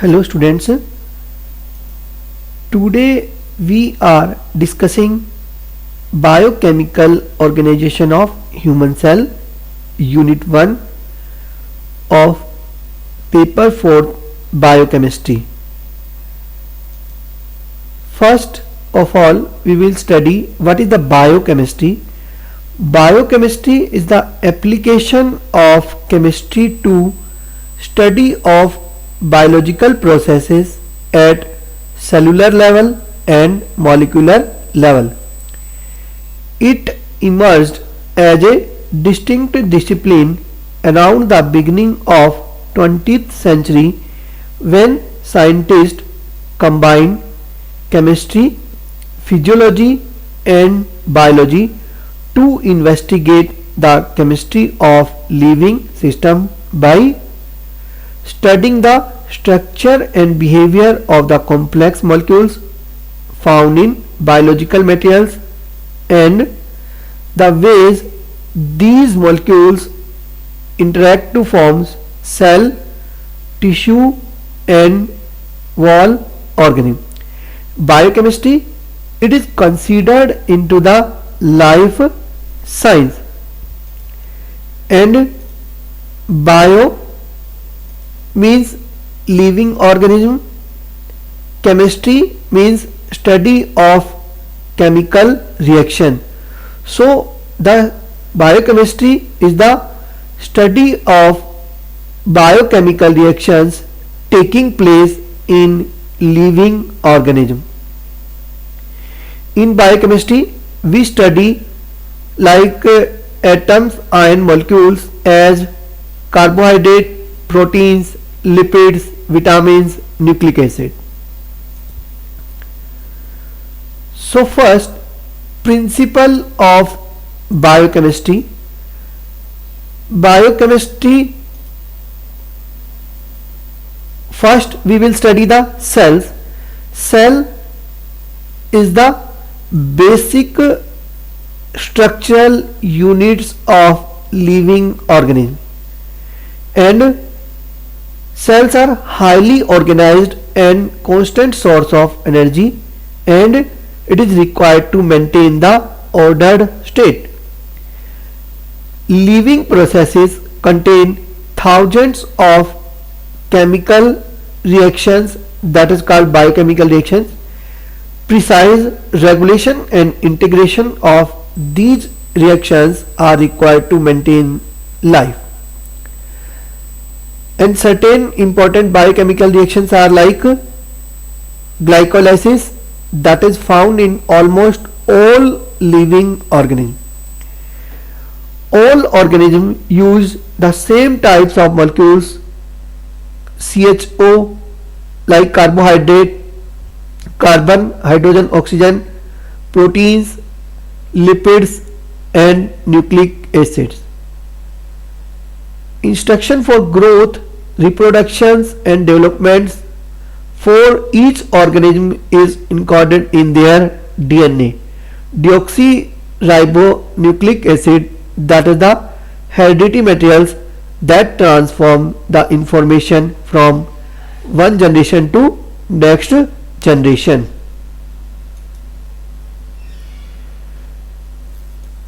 Hello students, today we are discussing biochemical organization of human cell, unit 1 of paper 4 biochemistry. First of all, we will study what is the biochemistry. Biochemistry is the application of chemistry to study of biological processes at cellular level and molecular level. It emerged as a distinct discipline around the beginning of 20th century when scientists combined chemistry, physiology and biology to investigate the chemistry of living system by studying the structure and behavior of the complex molecules found in biological materials and the ways these molecules interact to form cell, tissue and whole organism. Biochemistry, it is considered into the life science, and bio means living organism, chemistry means study of chemical reaction. So the biochemistry is the study of biochemical reactions taking place in living organism. In biochemistry we study like atoms and molecules as carbohydrate, proteins, lipids, vitamins, nucleic acid. So first, principle of biochemistry. Biochemistry, first we will study the cells. Cell is the basic structural units of living organism, and cells are highly organized and constant source of energy, and it is required to maintain the ordered state. Living processes contain thousands of chemical reactions, that is called biochemical reactions. Precise regulation and integration of these reactions are required to maintain life. And certain important biochemical reactions are like glycolysis, that is found in almost all living organisms. All organisms use the same types of molecules, CHO, like carbohydrate, carbon, hydrogen, oxygen, proteins, lipids and nucleic acids. Instruction for growth, reproductions and developments for each organism is encoded in their DNA. Deoxyribonucleic acid, that is the hereditary materials that transform the information from one generation to next generation.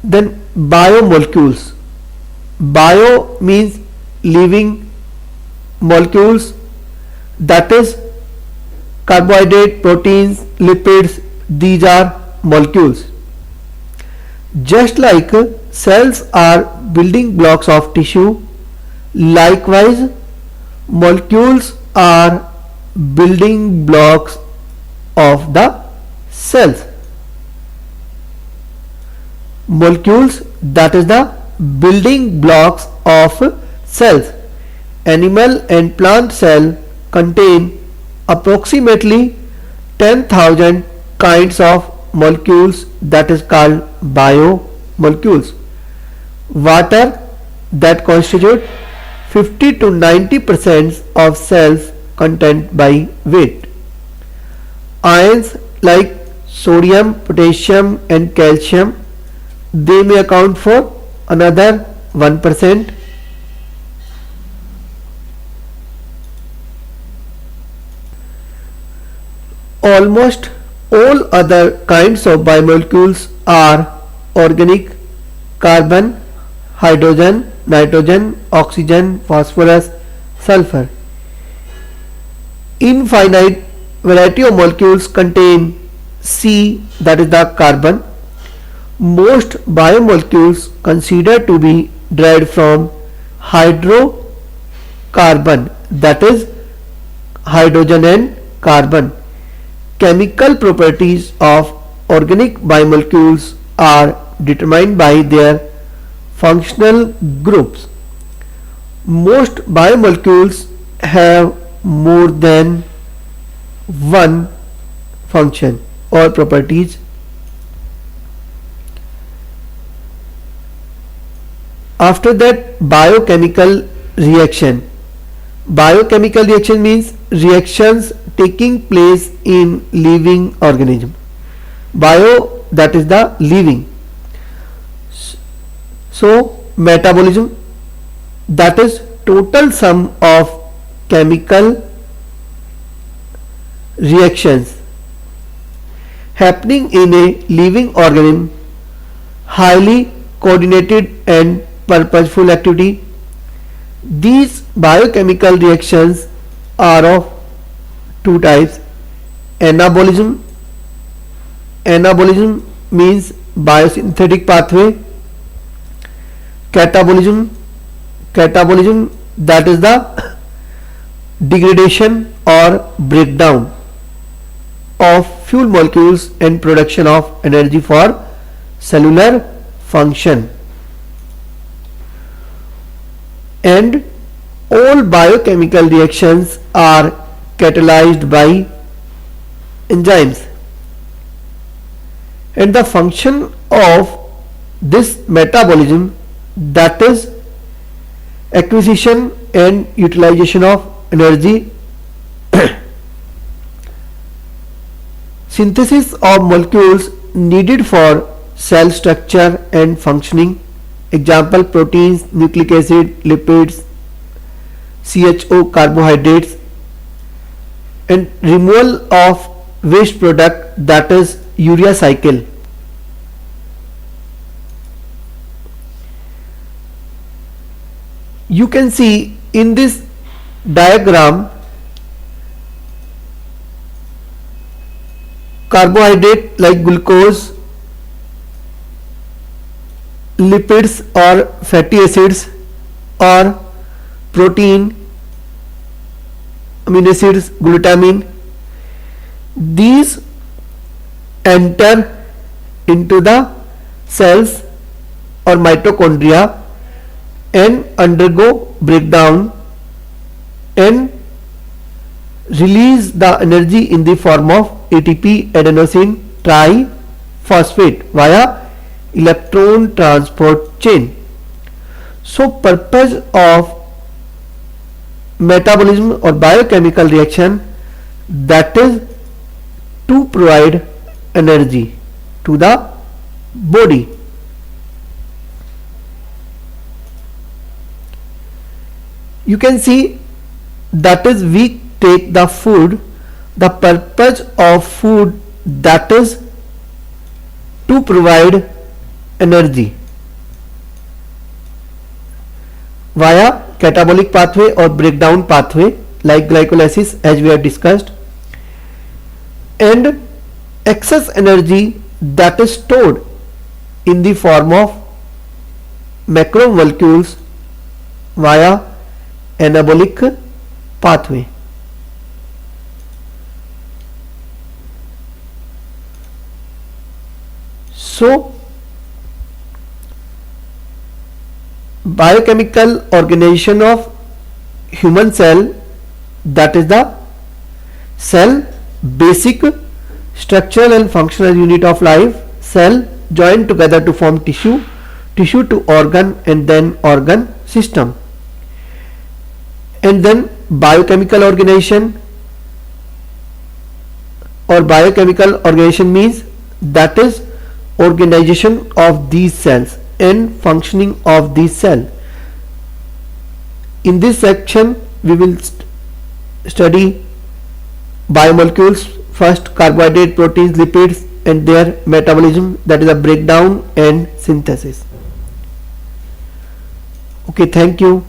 Then biomolecules. Bio means living molecules, that is carbohydrate, proteins, lipids, these are molecules. Just like cells are building blocks of tissue, likewise molecules are building blocks of the cells. Molecules, that is the building blocks of cells. Animal and plant cell contain approximately 10,000 kinds of molecules, that is called biomolecules. Water, that constitute 50 to 90% of cells content by weight. Ions like sodium, potassium and calcium, they may account for another 1%. Almost all other kinds of biomolecules are organic: carbon, hydrogen, nitrogen, oxygen, phosphorus, sulfur. Infinite variety of molecules contain C, that is the carbon. Most biomolecules considered to be derived from hydrocarbon, that is hydrogen and carbon. Chemical properties of organic biomolecules are determined by their functional groups. Most biomolecules have more than one function or properties. After that, biochemical reaction. Biochemical reaction means reactions taking place in living organism. Bio, that is the living. So metabolism, that is total sum of chemical reactions happening in a living organism, highly coordinated and purposeful activity. These biochemical reactions are of two types: anabolism. Anabolism means biosynthetic pathway. Catabolism. Catabolism, that is the degradation or breakdown of fuel molecules and production of energy for cellular function. And all biochemical reactions are catalyzed by enzymes. And the function of this metabolism, that is acquisition and utilization of energy. Synthesis of molecules needed for cell structure and functioning. Example: proteins, nucleic acid, lipids, CHO, carbohydrates. And removal of waste product, that is urea cycle. You can see in this diagram carbohydrate like glucose, lipids or fatty acids, or protein, amino acids, glutamine. These enter into the cells or mitochondria and undergo breakdown and release the energy in the form of ATP, adenosine triphosphate, via electron transport chain. So purpose of metabolism or biochemical reaction, that is to provide energy to the body. You can see that is we take the food. The purpose of food, that is to provide energy via catabolic pathway or breakdown pathway like glycolysis, as we have discussed. And excess energy, that is stored in the form of macromolecules via anabolic pathway. So biochemical organization of human cell, that is the cell, basic structural and functional unit of life. Cell joined together to form tissue, tissue to organ, and then organ system. And then biochemical organization or biochemical organization means, that is organization of these cells and functioning of these cells. In this section we will study biomolecules first carbohydrate, proteins, lipids and their metabolism, that is a breakdown and synthesis. Okay, thank you.